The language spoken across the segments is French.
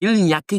Il n'y a que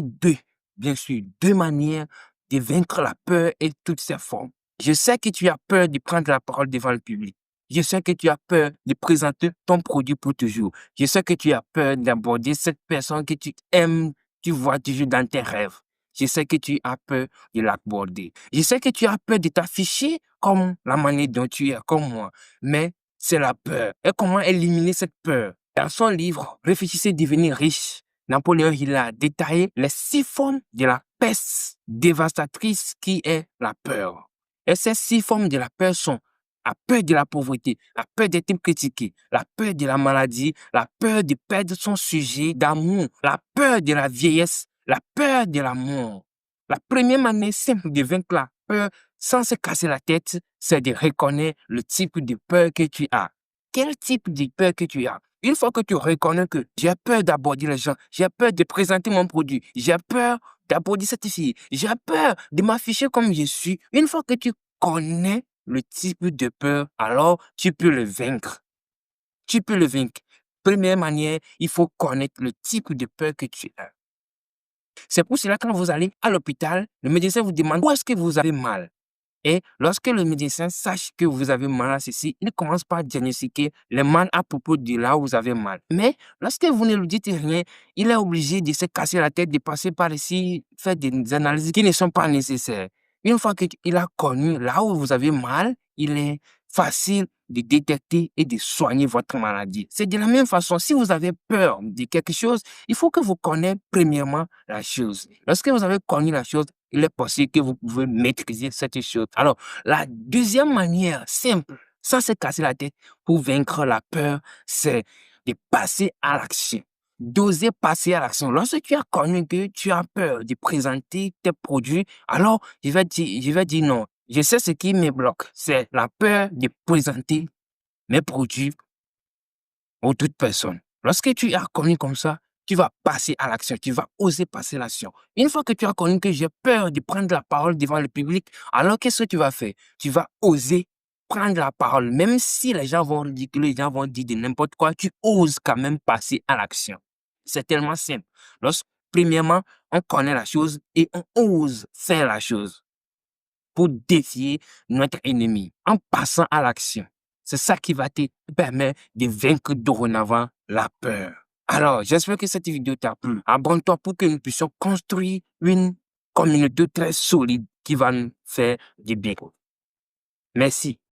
bien sûr, deux manières de vaincre la peur et toutes ses formes. Je sais que tu as peur de prendre la parole devant le public. Je sais que tu as peur de présenter ton produit pour toujours. Je sais que tu as peur d'aborder cette personne que tu aimes, tu vois toujours dans tes rêves. Je sais que tu as peur de l'aborder. Je sais que tu as peur de t'afficher comme la manière dont tu es, comme moi. Mais c'est la peur. Et comment éliminer cette peur? Dans son livre, Réfléchissez, devenir riche, Napoléon Hill a détaillé les 6 formes de la peste dévastatrice qui est la peur. Et ces 6 formes de la peur sont la peur de la pauvreté, la peur d'être critiqué, la peur de la maladie, la peur de perdre son sujet d'amour, la peur de la vieillesse, la peur de la mort. La première manière simple de vaincre la peur sans se casser la tête, c'est de reconnaître le type de peur que tu as. Quel type de peur que tu as? Une fois que tu reconnais que j'ai peur d'aborder les gens, j'ai peur de présenter mon produit, j'ai peur d'aborder cette fille, j'ai peur de m'afficher comme je suis. Une fois que tu connais le type de peur, alors tu peux le vaincre. Tu peux le vaincre. Première manière, il faut connaître le type de peur que tu as. C'est pour cela que quand vous allez à l'hôpital, le médecin vous demande où est-ce que vous avez mal. Et lorsque le médecin sache que vous avez mal à ceci, il commence par diagnostiquer le mal à propos de là où vous avez mal. Mais lorsque vous ne lui dites rien, il est obligé de se casser la tête, de passer par ici, faire des analyses qui ne sont pas nécessaires. Une fois qu'il a connu là où vous avez mal, il est facile de détecter et de soigner votre maladie. C'est de la même façon, si vous avez peur de quelque chose, il faut que vous connaissiez premièrement la chose. Lorsque vous avez connu la chose, il est possible que vous pouvez maîtriser cette chose. Alors, la deuxième manière simple, sans se casser la tête, pour vaincre la peur, c'est de passer à l'action. D'oser passer à l'action. Lorsque tu as connu que tu as peur de présenter tes produits, alors je vais dire non. Je sais ce qui me bloque. C'est la peur de présenter mes produits aux autres personnes. Lorsque tu as connu comme ça, tu vas passer à l'action, tu vas oser passer à l'action. Une fois que tu as connu que j'ai peur de prendre la parole devant le public, alors qu'est-ce que tu vas faire? Tu vas oser prendre la parole, même si les gens vont ridiculer, les gens vont dire de n'importe quoi, tu oses quand même passer à l'action. C'est tellement simple. Premièrement, on connaît la chose et on ose faire la chose pour défier notre ennemi en passant à l'action. C'est ça qui va te permettre de vaincre dorénavant la peur. Alors, j'espère que cette vidéo t'a plu. Abonne-toi pour que nous puissions construire une communauté très solide qui va nous faire du bien. Merci.